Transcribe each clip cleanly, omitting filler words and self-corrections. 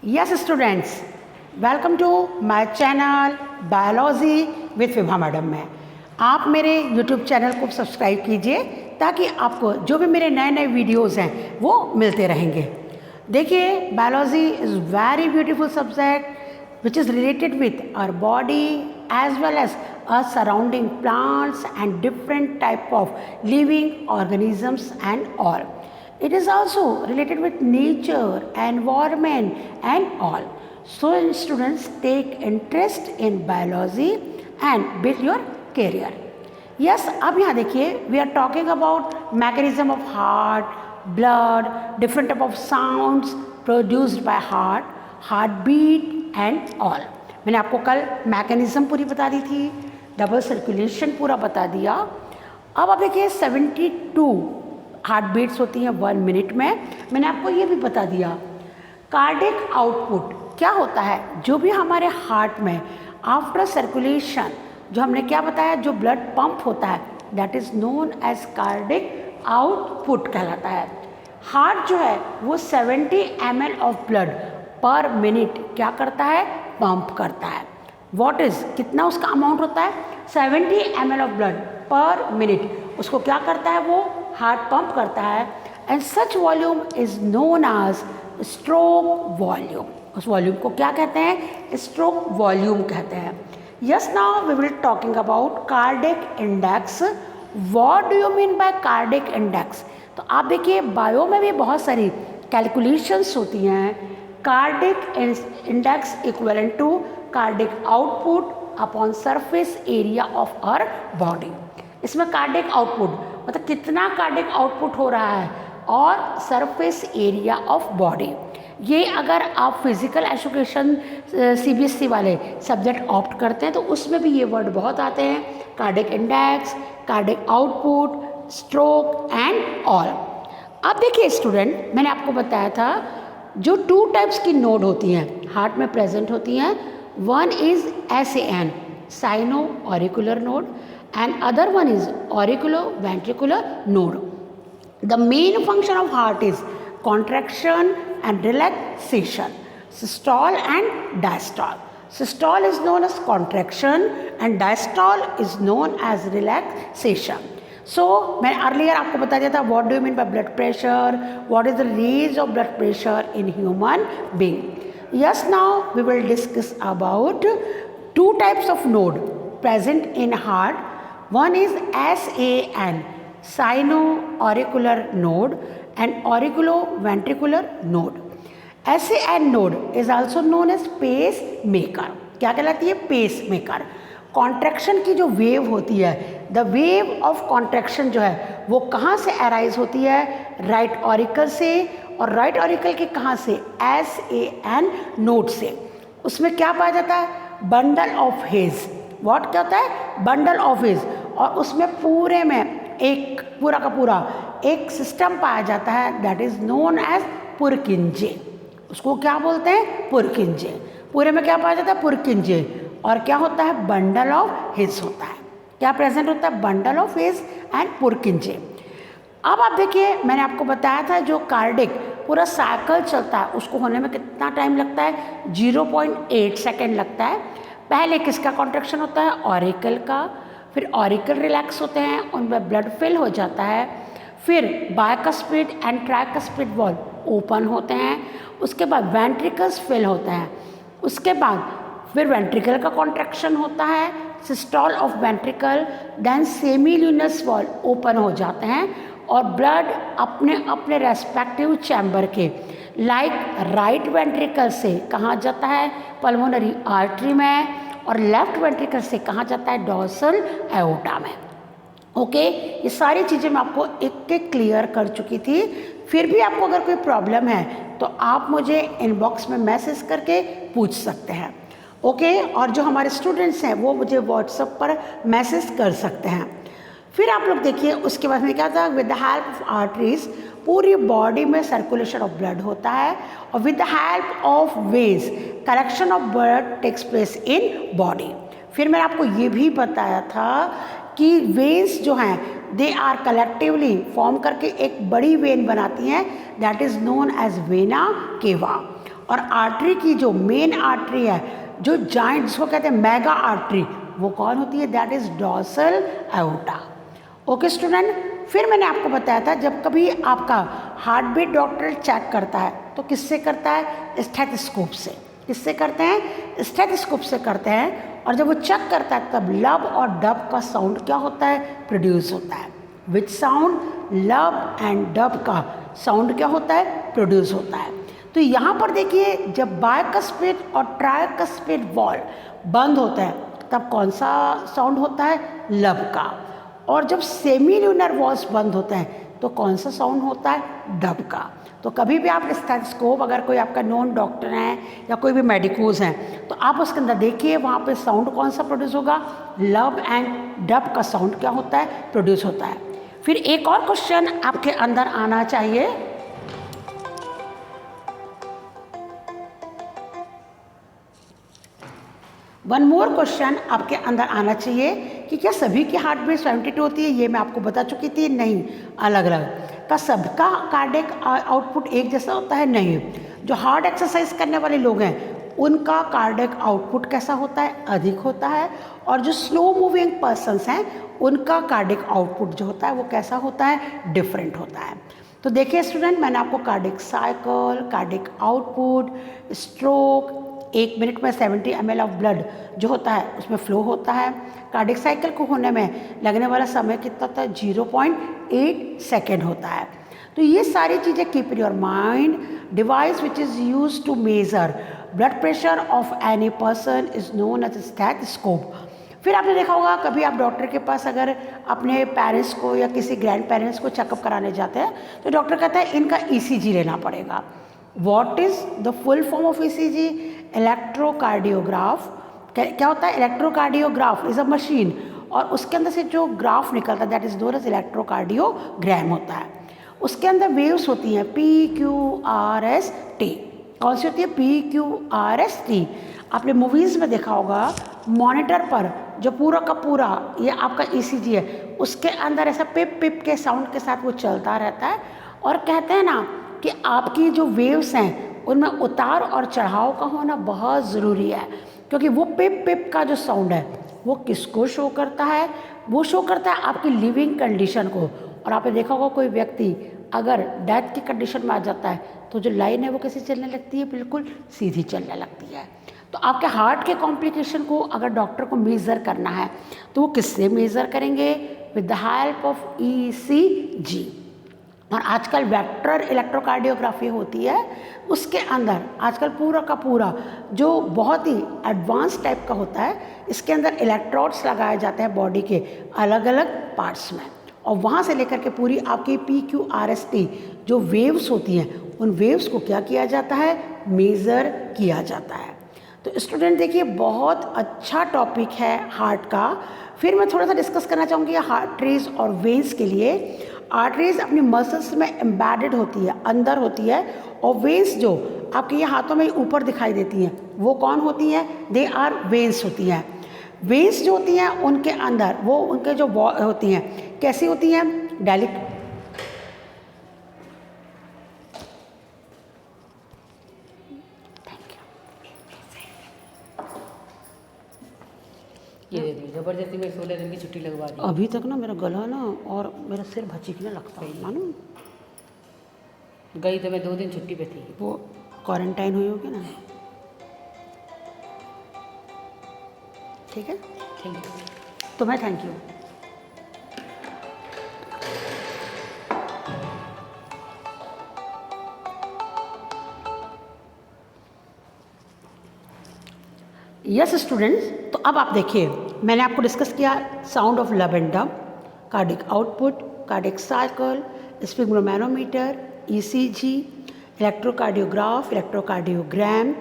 Yes, students, welcome to my channel biology with Vibha madam में। आप मेरे यूट्यूब चैनल को सब्सक्राइब कीजिए ताकि आपको जो भी मेरे नए नए वीडियोस हैं वो मिलते रहेंगे। देखिए, biology is very beautiful subject which is related with our body as well as our surrounding plants and different type of living organisms and all. It is also related with nature, environment and all. So students, take interest in biology and build your career. Yes, अब यहाँ देखिए, we are talking about mechanism of heart, blood, different type of sounds produced by heart, heartbeat and all. मैंने आपको कल mechanism पूरी बता दी थी, double circulation पूरा बता दिया। अब आप देखिए 72 हार्ट बीट्स होती हैं 1 मिनट में। मैंने आपको ये भी बता दिया कार्डिक आउटपुट क्या होता है, जो भी हमारे हार्ट में आफ्टर सर्कुलेशन जो हमने क्या बताया, जो ब्लड पंप होता है that is known as cardiac output कहलाता है। हार्ट जो है वो 70 ml of blood per minute क्या करता है, पंप करता है। वॉट इज़ कितना उसका अमाउंट होता है, 70 ml of blood per minute उसको क्या करता है, वो हार्ट पंप करता है। And such volume is known as stroke volume. उस वॉल्यूम को क्या कहते हैं, स्ट्रोक वॉल्यूम कहते हैं। Yes, now we will talking about cardiac index. What do you mean by cardiac index? तो आप देखिए बायो में भी बहुत सारी कैलकुलेशंस होती हैं। Cardiac index equivalent to cardiac output upon surface area of our body. इसमें कार्डिक आउटपुट मतलब कितना कार्डिक आउटपुट हो रहा है और सरफेस एरिया ऑफ बॉडी। ये अगर आप फिजिकल एजुकेशन सीबीएसई वाले सब्जेक्ट ऑप्ट करते हैं तो उसमें भी ये वर्ड बहुत आते हैं, cardiac index, cardiac output, stroke and all. अब देखिए स्टूडेंट, मैंने आपको बताया था जो 2 टाइप्स की नोड होती हैं हार्ट में प्रेजेंट होती हैं। One is SAN sino auricular node and other one is auriculoventricular node. The main function of heart is contraction and relaxation, systole and diastole. Systole is known as contraction and diastole is known as relaxation. So मैं earlier आपको बता दिया था what do you mean by blood pressure, what is the range of blood pressure in human being. Yes, now we will discuss about 2 types of node present in heart. One is SAN sino-auricular node and auriculoventricular node. SAN node is also known as pacemaker. क्या कहलाती है, pacemaker. Contraction की जो wave होती है, the wave of contraction जो है वो कहाँ से अराइज होती है, राइट ऑरिकल से। और राइट ऑरिकल के कहाँ से, SAN नोड से। उसमें क्या पाया जाता है, बंडल ऑफ हेज। व्हाट क्या होता है, बंडल ऑफ हेज। और उसमें पूरे में एक पूरा का पूरा एक सिस्टम पाया जाता है that is known as purkinje. उसको क्या बोलते हैं, पुरकिंजे। पूरे में क्या पाया जाता है, पुरकिंजे। और क्या होता है, बंडल ऑफ हिज होता है। क्या प्रेजेंट होता है, बंडल ऑफ हिज एंड पुरकिंजे। अब आप देखिए, मैंने आपको बताया था जो कार्डिक पूरा साइकिल चलता है उसको होने में कितना टाइम लगता है, 0.8 सेकेंड लगता है। पहले किसका कॉन्ट्रैक्शन होता है, ऑरिकल का, फिर ऑरिकल रिलैक्स होते हैं, उनमें ब्लड फिल हो जाता है, फिर bicuspid and tricuspid valve open होते हैं, उसके बाद वेंट्रिकल्स फिल होते हैं, उसके बाद फिर वेंट्रिकल का कॉन्ट्रैक्शन होता है, systole of ventricle, then semilunar valve open हो जाते हैं और ब्लड अपने अपने रेस्पेक्टिव चैम्बर के लाइक राइट वेंट्रिकल से कहाँ जाता है, पल्मोनरी आर्टरी में, और लेफ्ट वेंट्रिकल से कहाँ जाता है, डॉर्सल एओर्टा में। ओके, ये सारी चीज़ें मैं आपको एक एक क्लियर कर चुकी थी। फिर भी आपको अगर कोई प्रॉब्लम है तो आप मुझे इनबॉक्स में मैसेज करके पूछ सकते हैं। ओके, और जो हमारे स्टूडेंट्स हैं वो मुझे व्हाट्सएप पर मैसेज कर सकते हैं। फिर आप लोग देखिए उसके बाद में क्या था, with the help of arteries पूरी बॉडी में सर्कुलेशन ऑफ ब्लड होता है, और with the help of veins collection of blood takes place in body. फिर मैंने आपको ये भी बताया था कि वेन्स जो हैं दे आर कलेक्टिवली फॉर्म करके एक बड़ी वेन बनाती हैं that is known as vena cava. और आर्टरी की जो मेन आर्टरी है, जो जॉइंट जिसको कहते हैं मेगा आर्टरी, वो कौन होती है? That is dorsal aorta. Okay student, फिर मैंने आपको बताया था जब कभी आपका हार्ट बीट डॉक्टर चेक करता है तो किससे करता है? स्टेथोस्कोप से। किससे करते हैं? स्टेथोस्कोप से करते हैं। और जब वो चेक करता है तब लब और डब का साउंड क्या होता है? प्रोड्यूस होता है। विच साउंड? लब एंड डब का साउंड क्या होता है? प्रोड्यूस होता है। तो यहाँ पर देखिए, जब बायकस्पिड और ट्राइकस्पिड वॉल्व बंद होता है तब कौन सा साउंड होता है? लब का। और जब सेमील्यूनर वॉल्व्स बंद होते हैं तो कौन सा साउंड होता है? डब का। तो कभी भी आप स्टेथोस्कोप, अगर कोई आपका नॉन डॉक्टर है या कोई भी मेडिकोज हैं, तो आप उसके अंदर देखिए वहाँ पे साउंड कौन सा प्रोड्यूस होगा? लब एंड डब का साउंड क्या होता है? प्रोड्यूस होता है। फिर एक और क्वेश्चन आपके अंदर आना चाहिए, वन मोर क्वेश्चन आपके अंदर आना चाहिए कि क्या सभी की हार्ट बीट 72 होती है? ये मैं आपको बता चुकी थी, नहीं, अलग अलग। का सबका कार्डियक आउटपुट एक जैसा होता है? नहीं। जो हार्ड एक्सरसाइज करने वाले लोग हैं उनका कार्डियक आउटपुट कैसा होता है? अधिक होता है। और जो स्लो मूविंग पर्सन्स हैं उनका कार्डियक आउटपुट जो होता है वो कैसा होता है? डिफरेंट होता है। तो देखिए स्टूडेंट, मैंने आपको cardiac cycle, cardiac output, stroke, 1 minute में 70 ml ऑफ ब्लड जो होता है उसमें फ्लो होता है। कार्डियक साइकिल को होने में लगने वाला समय कितना होता है? 0.8 सेकेंड होता है। तो ये सारी चीज़ें keep in your mind. Device which is use to measure blood pressure of any person is known as stethoscope. फिर आपने देखा होगा कभी आप डॉक्टर के पास अगर अपने पेरेंट्स को या किसी ग्रैंड पेरेंट्स को चेकअप कराने जाते हैं तो डॉक्टर कहता है इनका ECG लेना पड़ेगा। What is the full form of ECG? Electrocardiograph. क्या होता है? इलेक्ट्रोकार्डियोग्राफ इज अ मशीन और उसके अंदर से जो ग्राफ निकलता है that is known as electrocardiogram होता है। उसके अंदर वेव्स होती हैं PQRST। कौन सी होती है? PQRST। आपने मूवीज़ में देखा होगा मॉनिटर पर जो पूरा का पूरा ये आपका ECG है उसके अंदर ऐसा पिप पिप के साउंड के साथ वो चलता रहता है। और कहते हैं ना कि आपकी जो वेव्स हैं उनमें उतार और चढ़ाव का होना बहुत ज़रूरी है, क्योंकि वो पिप पिप का जो साउंड है वो किसको शो करता है? वो शो करता है आपकी लिविंग कंडीशन को। और आपने देखा होगा कोई व्यक्ति अगर डेथ की कंडीशन में आ जाता है तो जो लाइन है वो कैसे चलने लगती है? बिल्कुल सीधी चलने लगती है। तो आपके हार्ट के कॉम्प्लिकेशन को अगर डॉक्टर को मेज़र करना है तो वो किससे मेज़र करेंगे? With the help of ECG। और आजकल वेक्टर इलेक्ट्रोकार्डियोग्राफी होती है, उसके अंदर आजकल पूरा का पूरा जो बहुत ही एडवांस टाइप का होता है, इसके अंदर इलेक्ट्रोड्स लगाए जाते हैं बॉडी के अलग अलग पार्ट्स में और वहाँ से लेकर के पूरी आपकी PQRST जो वेव्स होती हैं उन वेव्स को क्या किया जाता है? मेज़र किया जाता है। तो स्टूडेंट देखिए, बहुत अच्छा टॉपिक है हार्ट का। फिर मैं थोड़ा सा डिस्कस करना चाहूँगी आर्टरीज और वेन्स के लिए। आर्टरीज अपनी मसल्स में एम्बेडेड होती है, अंदर होती है, और वेन्स जो आपके ये हाथों में ऊपर दिखाई देती हैं वो कौन होती हैं? दे आर वेन्स होती हैं। वेन्स जो होती हैं उनके अंदर वो उनके जो होती हैं कैसी होती हैं? ये दे दी जबरदस्ती में 16 दिन की छुट्टी लगवा दी। अभी तक ना मेरा गला ना और मेरा सिर भचकने लगता है, मालूम? गई तो मैं 2 दिन छुट्टी पे थी। वो क्वारंटाइन हुई होगी ना। ठीक है, थैंक यू। तुम्हें थैंक यू। यस स्टूडेंट्स, तो अब आप देखिए, मैंने आपको डिस्कस किया sound of lub and dub, cardiac output, cardiac cycle, sphygmomanometer, ECG, electrocardiograph, electrocardiogram.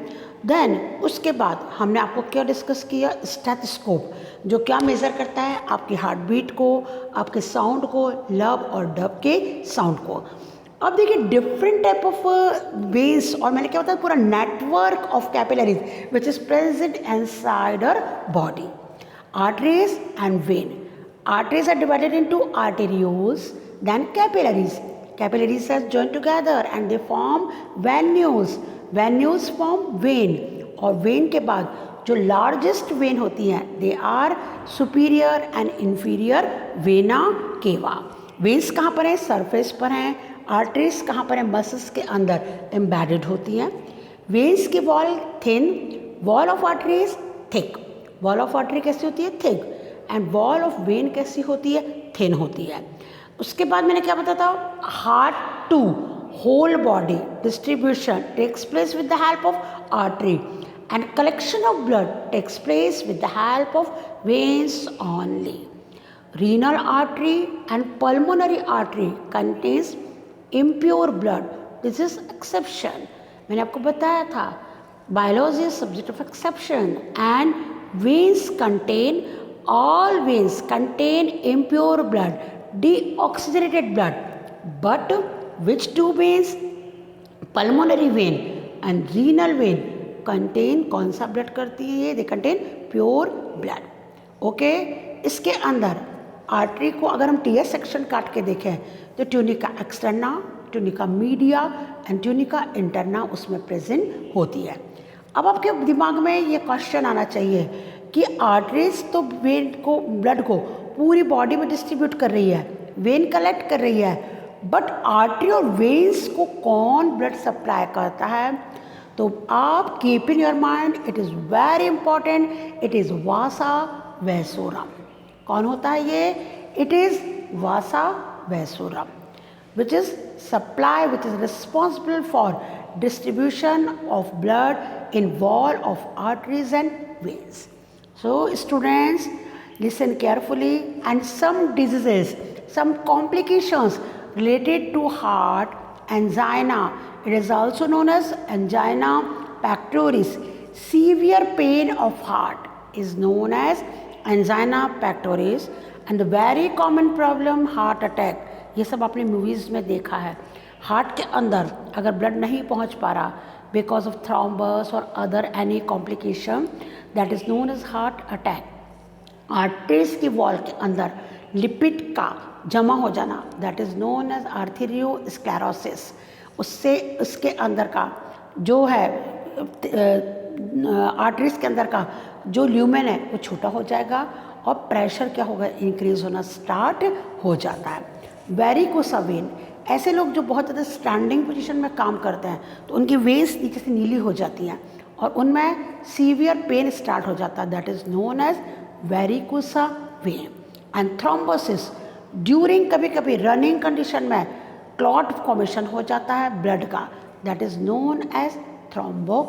Then उसके बाद हमने आपको क्या डिस्कस किया? स्टेथोस्कोप, जो क्या मेज़र करता है? आपकी हार्ट बीट को, आपके साउंड को, लब और डब के साउंड को। अब देखिए डिफरेंट टाइप ऑफ वेन्स, और मैंने क्या बताया? पूरा network of capillaries which is present inside our body. Arteries and vein. Arteries are divided into arterioles, then capillaries. Capillaries are joined together and they form venules. Venules form vein, और vein के बाद जो largest vein होती हैं they are superior and inferior vena cava. Veins कहाँ पर हैं? Surface पर हैं। आर्टरीज कहाँ पर हैं? मसल्स के अंदर एम्बेडेड होती हैं। वेन्स की wall thin, wall of arteries thick. Wall of artery कैसी होती है? Thick. And wall of when कैसी होती है? थिन होती है। उसके बाद मैंने क्या बताया था? Heart to whole body distribution takes place with the help of artery, and collection of blood takes place with the help of veins only. Renal artery and pulmonary artery contains impure blood. This is exception. मैंने आपको बताया था biology is subject of exception, and veins contain, all veins contain impure blood, deoxygenated blood. But which two veins? Pulmonary vein and renal vein contain, कौन सा blood करती है ये? They contain pure blood. Okay, इसके अंदर artery को अगर हम टीएस सेक्शन काट के देखें तो tunica externa, tunica media and tunica interna उसमें प्रेजेंट होती है। अब आपके दिमाग में ये क्वेश्चन आना चाहिए कि आर्टरीज तो वेन को, ब्लड को पूरी बॉडी में डिस्ट्रीब्यूट कर रही है, वेन कलेक्ट कर रही है, बट आर्टरी और वेन्स को कौन ब्लड सप्लाई करता है? तो आप keep in your mind, it is very important, it is vasa vasorum. कौन होता है ये? It is vasa vasorum, which is supply, which is responsible for distribution of blood in wall of arteries and veins. So students, listen carefully, and some diseases, some complications related to heart, angina, it is also known as angina pectoris. Severe pain of heart is known as angina pectoris, and the very common problem heart attack. ये सब आपने movies में देखा है। Heart के अंदर अगर blood नहीं पहुंच पा रहा बिकॉज ऑफ थ्रोम्बस और other any complication, that is known as heart attack. Arteries की वॉल के अंदर लिपिड का जमा हो जाना, that is known as atherosclerosis. उससे उसके अंदर का जो है आर्टरीज के अंदर का जो ल्यूमेन है वो छोटा हो जाएगा और प्रेशर क्या होगा? इंक्रीज होना स्टार्ट हो जाता है। वेरिकोसा वेन, ऐसे लोग जो बहुत ज़्यादा स्टैंडिंग पोजीशन में काम करते हैं तो उनकी वेन्स नीचे से नीली हो जाती हैं और उनमें सीवियर पेन स्टार्ट हो जाता है, that is known as varicose vein. And thrombosis, during कभी कभी रनिंग कंडीशन में क्लॉट फॉर्मेशन हो जाता है ब्लड का, that is known as thrombo